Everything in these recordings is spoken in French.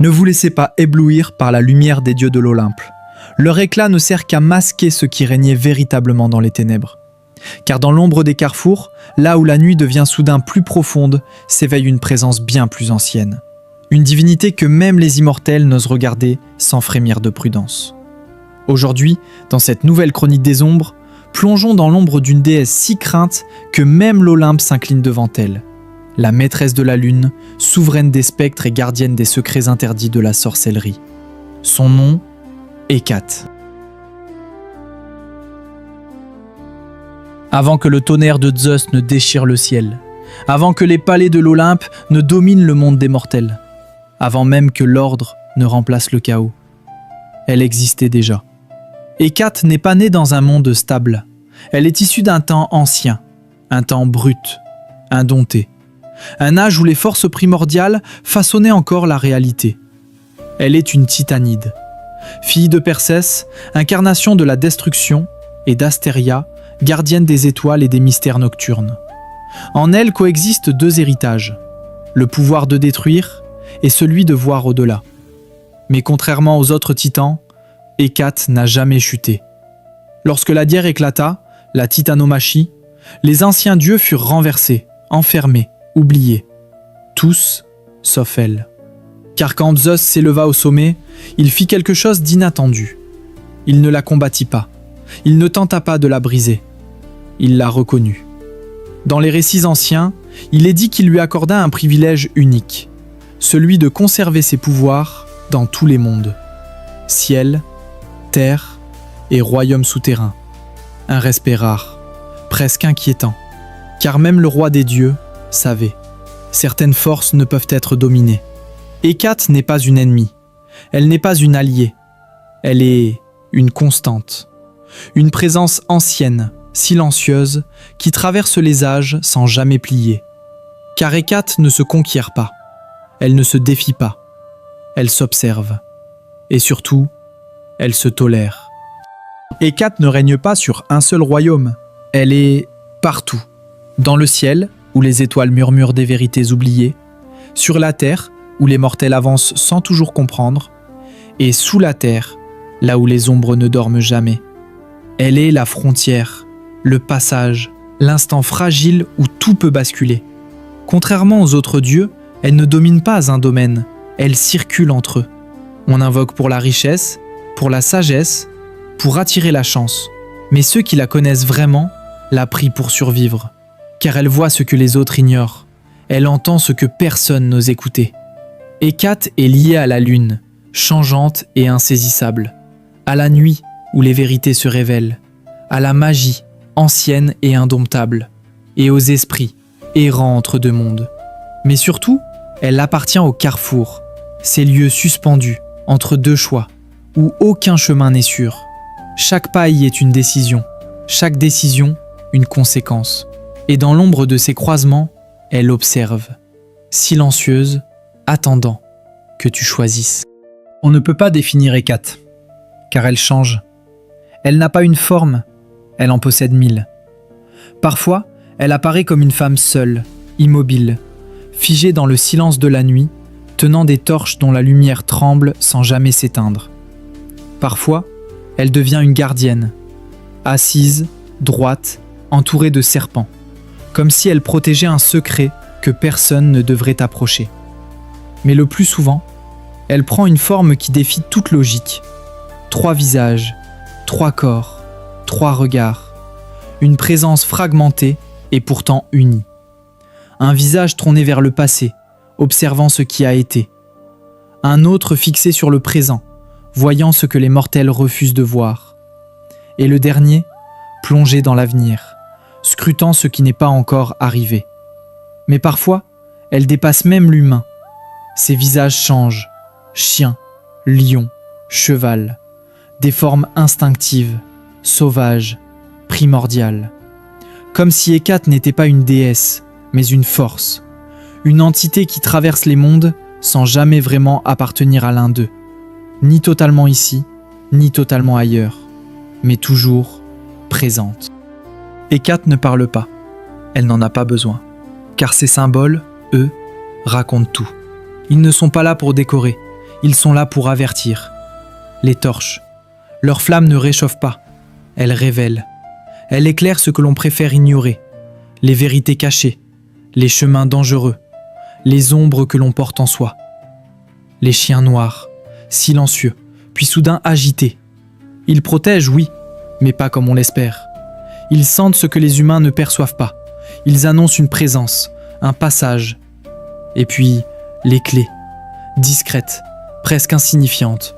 Ne vous laissez pas éblouir par la lumière des dieux de l'Olympe. Leur éclat ne sert qu'à masquer ce qui régnait véritablement dans les ténèbres. Car dans l'ombre des carrefours, là où la nuit devient soudain plus profonde, s'éveille une présence bien plus ancienne. Une divinité que même les immortels n'osent regarder sans frémir de prudence. Aujourd'hui, dans cette nouvelle chronique des ombres, plongeons dans l'ombre d'une déesse si crainte que même l'Olympe s'incline devant elle. La maîtresse de la lune, souveraine des spectres et gardienne des secrets interdits de la sorcellerie. Son nom, Hécate. Avant que le tonnerre de Zeus ne déchire le ciel, avant que les palais de l'Olympe ne dominent le monde des mortels, avant même que l'ordre ne remplace le chaos, elle existait déjà. Hécate n'est pas née dans un monde stable. Elle est issue d'un temps ancien, un temps brut, indompté. Un âge où les forces primordiales façonnaient encore la réalité. Elle est une titanide. Fille de Persès, incarnation de la destruction, et d'Astéria, gardienne des étoiles et des mystères nocturnes. En elle coexistent deux héritages, le pouvoir de détruire et celui de voir au-delà. Mais contrairement aux autres titans, Hécate n'a jamais chuté. Lorsque la guerre éclata, la titanomachie, les anciens dieux furent renversés, enfermés, oubliés. Tous, sauf elle. Car quand Zeus s'éleva au sommet, il fit quelque chose d'inattendu. Il ne la combattit pas. Il ne tenta pas de la briser. Il la reconnut. Dans les récits anciens, il est dit qu'il lui accorda un privilège unique, celui de conserver ses pouvoirs dans tous les mondes. Ciel, terre et royaume souterrain. Un respect rare, presque inquiétant, car même le roi des dieux savait. Certaines forces ne peuvent être dominées. Hécate n'est pas une ennemie, elle n'est pas une alliée, elle est une constante, une présence ancienne, silencieuse, qui traverse les âges sans jamais plier. Car Hécate ne se conquiert pas, elle ne se défie pas, elle s'observe, et surtout, elle se tolère. Hécate ne règne pas sur un seul royaume, elle est partout, dans le ciel, où les étoiles murmurent des vérités oubliées, sur la terre, où les mortels avancent sans toujours comprendre, et sous la terre, là où les ombres ne dorment jamais. Elle est la frontière, le passage, l'instant fragile où tout peut basculer. Contrairement aux autres dieux, elle ne domine pas un domaine, elle circule entre eux. On invoque pour la richesse, pour la sagesse, pour attirer la chance. Mais ceux qui la connaissent vraiment la prient pour survivre, car elle voit ce que les autres ignorent. Elle entend ce que personne n'ose écouter. Hécate est liée à la lune, changeante et insaisissable, à la nuit où les vérités se révèlent, à la magie, ancienne et indomptable, et aux esprits, errants entre deux mondes. Mais surtout, elle appartient au carrefour, ces lieux suspendus entre deux choix, où aucun chemin n'est sûr. Chaque pas y est une décision, chaque décision une conséquence. Et dans l'ombre de ces croisements, elle observe, silencieuse, attendant que tu choisisses. On ne peut pas définir Hécate, car elle change. Elle n'a pas une forme, elle en possède 1000. Parfois, elle apparaît comme une femme seule, immobile, figée dans le silence de la nuit, tenant des torches dont la lumière tremble sans jamais s'éteindre. Parfois, elle devient une gardienne, assise, droite, entourée de serpents, comme si elle protégeait un secret que personne ne devrait approcher. Mais le plus souvent, elle prend une forme qui défie toute logique. 3 visages, 3 corps, 3 regards, une présence fragmentée et pourtant unie. Un visage tourné vers le passé, observant ce qui a été. Un autre fixé sur le présent, voyant ce que les mortels refusent de voir. Et le dernier, plongé dans l'avenir, scrutant ce qui n'est pas encore arrivé. Mais parfois, elle dépasse même l'humain. Ses visages changent, chien, lion, cheval, des formes instinctives, sauvages, primordiales. Comme si Hécate n'était pas une déesse, mais une force, une entité qui traverse les mondes sans jamais vraiment appartenir à l'un d'eux, ni totalement ici, ni totalement ailleurs, mais toujours présente. Hécate ne parle pas, elle n'en a pas besoin, car ces symboles, eux, racontent tout. Ils ne sont pas là pour décorer, Ils sont là pour avertir. Les torches. Leur flamme ne réchauffe pas. Elle révèle. Elle éclaire ce que l'on préfère ignorer. Les vérités cachées. Les chemins dangereux. Les ombres que l'on porte en soi. Les chiens noirs, silencieux, puis soudain agités. Ils protègent, oui, mais pas comme on l'espère. Ils sentent ce que les humains ne perçoivent pas. Ils annoncent une présence, un passage. Et puis, les clés, discrètes, presque insignifiantes.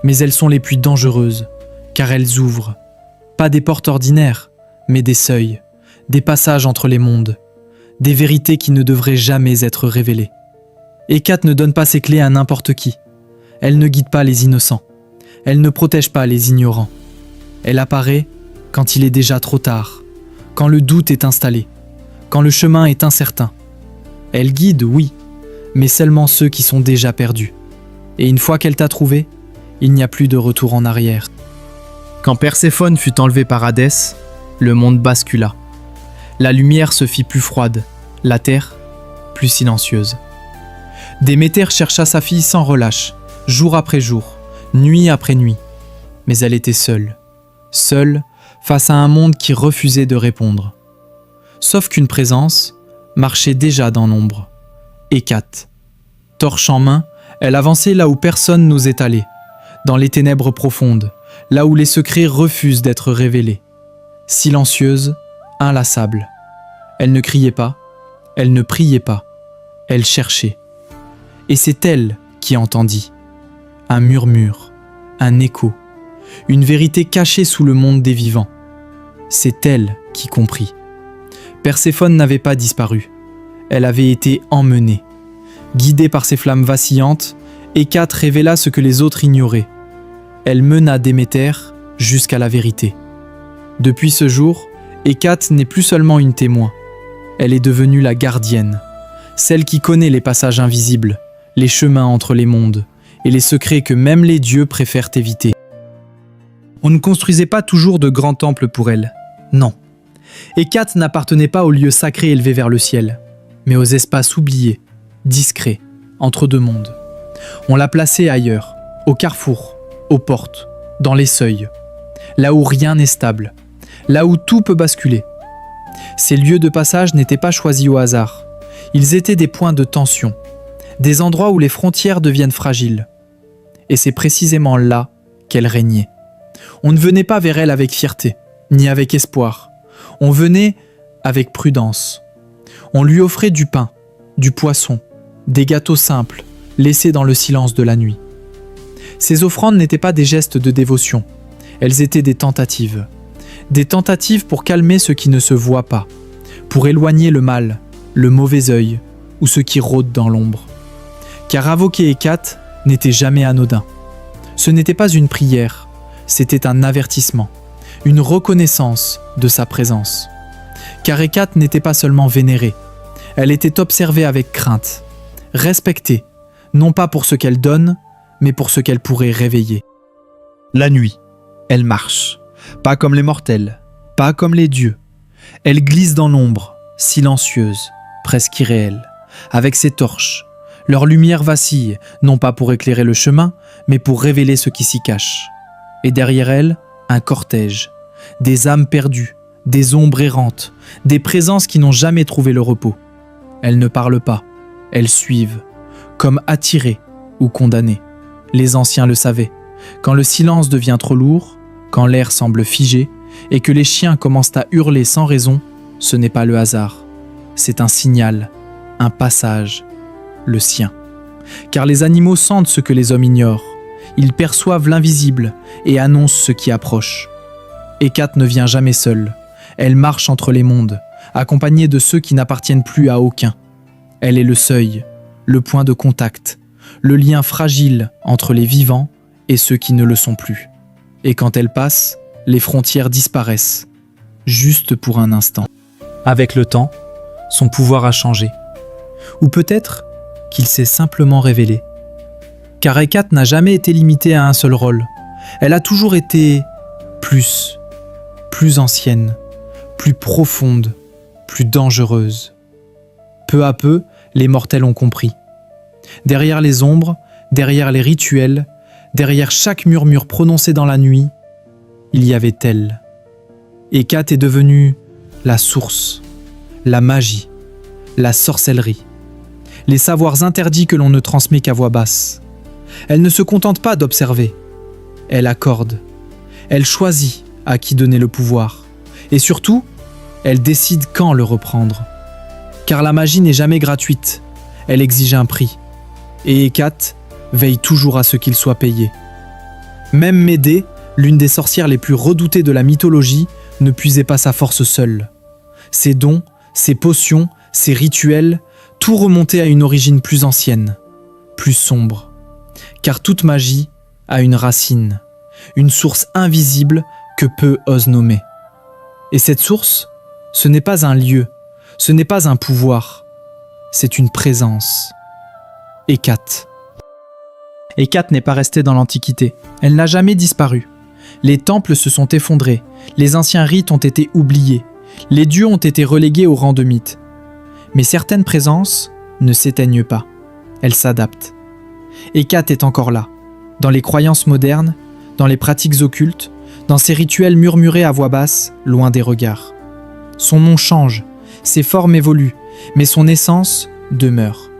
Mais elles sont les plus dangereuses, car elles ouvrent. Pas des portes ordinaires, mais des seuils, des passages entre les mondes, des vérités qui ne devraient jamais être révélées. Hécate ne donne pas ses clés à n'importe qui. Elle ne guide pas les innocents. Elle ne protège pas les ignorants. Elle apparaît quand il est déjà trop tard, quand le doute est installé, quand le chemin est incertain. Elle guide, oui, mais seulement ceux qui sont déjà perdus. Et une fois qu'elle t'a trouvé, il n'y a plus de retour en arrière. Quand Perséphone fut enlevée par Hadès, le monde bascula. La lumière se fit plus froide, la terre plus silencieuse. Déméter chercha sa fille sans relâche, jour après jour, nuit après nuit. Mais elle était seule, seule face à un monde qui refusait de répondre. Sauf qu'une présence marchait déjà dans l'ombre. Hécate. Torche en main, elle avançait là où personne n'osait aller, dans les ténèbres profondes, là où les secrets refusent d'être révélés. Silencieuse, inlassable. Elle ne criait pas, elle ne priait pas, elle cherchait. Et c'est elle qui entendit. Un murmure, un écho, une vérité cachée sous le monde des vivants. C'est elle qui comprit. Perséphone n'avait pas disparu. Elle avait été emmenée. Guidée par ses flammes vacillantes, Hécate révéla ce que les autres ignoraient. Elle mena Déméter jusqu'à la vérité. Depuis ce jour, Hécate n'est plus seulement une témoin. Elle est devenue la gardienne, celle qui connaît les passages invisibles, les chemins entre les mondes et les secrets que même les dieux préfèrent éviter. On ne construisait pas toujours de grands temples pour elle, non. Hécate n'appartenait pas aux lieux sacrés élevés vers le ciel, mais aux espaces oubliés, discrets, entre deux mondes. On l'a placée ailleurs, au carrefour, aux portes, dans les seuils, là où rien n'est stable, là où tout peut basculer. Ces lieux de passage n'étaient pas choisis au hasard, ils étaient des points de tension, des endroits où les frontières deviennent fragiles. Et c'est précisément là qu'elle régnait. On ne venait pas vers elle avec fierté, ni avec espoir. On venait avec prudence. On lui offrait du pain, du poisson, des gâteaux simples, laissés dans le silence de la nuit. Ces offrandes n'étaient pas des gestes de dévotion, elles étaient des tentatives. Des tentatives pour calmer ce qui ne se voit pas, pour éloigner le mal, le mauvais œil, ou ce qui rôde dans l'ombre. Car invoquer Hécate n'était jamais anodin. Ce n'était pas une prière, c'était un avertissement, une reconnaissance de sa présence. Car Hécate n'était pas seulement vénérée, elle était observée avec crainte, respectée, non pas pour ce qu'elle donne, mais pour ce qu'elle pourrait réveiller. La nuit, elle marche, pas comme les mortels, pas comme les dieux. Elle glisse dans l'ombre, silencieuse, presque irréelle, avec ses torches. Leur lumière vacille, non pas pour éclairer le chemin, mais pour révéler ce qui s'y cache. Et derrière elle, un cortège, des âmes perdues, des ombres errantes, des présences qui n'ont jamais trouvé le repos. Elles ne parlent pas, elles suivent, comme attirées ou condamnées. Les anciens le savaient. Quand le silence devient trop lourd, quand l'air semble figé, et que les chiens commencent à hurler sans raison, ce n'est pas le hasard. C'est un signal, un passage, le sien. Car les animaux sentent ce que les hommes ignorent. Ils perçoivent l'invisible et annoncent ce qui approche. Hécate ne vient jamais seule. Elle marche entre les mondes, accompagnée de ceux qui n'appartiennent plus à aucun. Elle est le seuil, le point de contact, le lien fragile entre les vivants et ceux qui ne le sont plus. Et quand elle passe, les frontières disparaissent, juste pour un instant. Avec le temps, son pouvoir a changé. Ou peut-être qu'il s'est simplement révélé. Car Hécate n'a jamais été limitée à un seul rôle. Elle a toujours été plus ancienne, plus profonde, plus dangereuse. Peu à peu, les mortels ont compris. Derrière les ombres, derrière les rituels, derrière chaque murmure prononcé dans la nuit, il y avait elle. Hécate est devenue la source, la magie, la sorcellerie, les savoirs interdits que l'on ne transmet qu'à voix basse. Elle ne se contente pas d'observer, elle accorde, elle choisit à qui donner le pouvoir, et surtout, elle décide quand le reprendre. Car la magie n'est jamais gratuite, elle exige un prix, et Hécate veille toujours à ce qu'il soit payé. Même Médée, l'une des sorcières les plus redoutées de la mythologie, ne puisait pas sa force seule. Ses dons, ses potions, ses rituels, tout remontait à une origine plus ancienne, plus sombre. Car toute magie a une racine, une source invisible que peu osent nommer. Et cette source, ce n'est pas un lieu, ce n'est pas un pouvoir, c'est une présence. Hécate. Hécate n'est pas restée dans l'Antiquité, elle n'a jamais disparu. Les temples se sont effondrés, les anciens rites ont été oubliés, les dieux ont été relégués au rang de mythes. Mais certaines présences ne s'éteignent pas, elles s'adaptent. Hécate est encore là, dans les croyances modernes, dans les pratiques occultes, dans ces rituels murmurés à voix basse, loin des regards. Son nom change, ses formes évoluent, mais son essence demeure.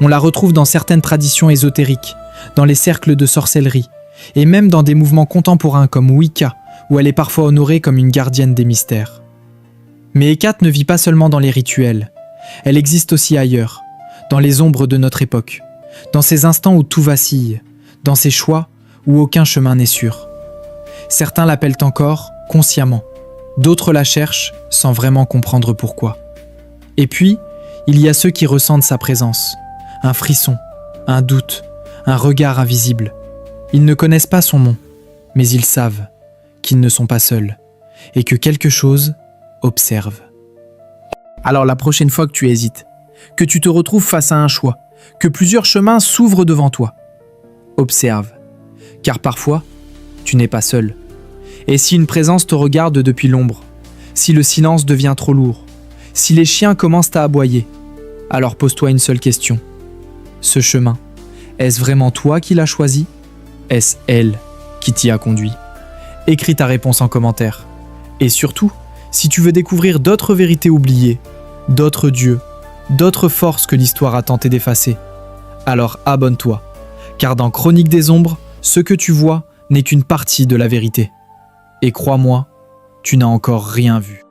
On la retrouve dans certaines traditions ésotériques, dans les cercles de sorcellerie, et même dans des mouvements contemporains comme Wicca, où elle est parfois honorée comme une gardienne des mystères. Mais Hécate ne vit pas seulement dans les rituels, elle existe aussi ailleurs, dans les ombres de notre époque, dans ces instants où tout vacille, dans ces choix où aucun chemin n'est sûr. Certains l'appellent encore consciemment, d'autres la cherchent sans vraiment comprendre pourquoi. Et puis, il y a ceux qui ressentent sa présence, un frisson, un doute, un regard invisible. Ils ne connaissent pas son nom, mais ils savent qu'ils ne sont pas seuls et que quelque chose observe. Alors la prochaine fois que tu hésites, que tu te retrouves face à un choix, que plusieurs chemins s'ouvrent devant toi, observe, car parfois, tu n'es pas seul. Et si une présence te regarde depuis l'ombre, si le silence devient trop lourd, si les chiens commencent à aboyer, alors pose-toi une seule question. Ce chemin, est-ce vraiment toi qui l'as choisi ? Est-ce elle qui t'y a conduit ? Écris ta réponse en commentaire. Et surtout, si tu veux découvrir d'autres vérités oubliées, d'autres dieux, d'autres forces que l'histoire a tenté d'effacer, alors abonne-toi, car dans Chronique des Ombres, ce que tu vois n'est qu'une partie de la vérité. Et crois-moi, tu n'as encore rien vu.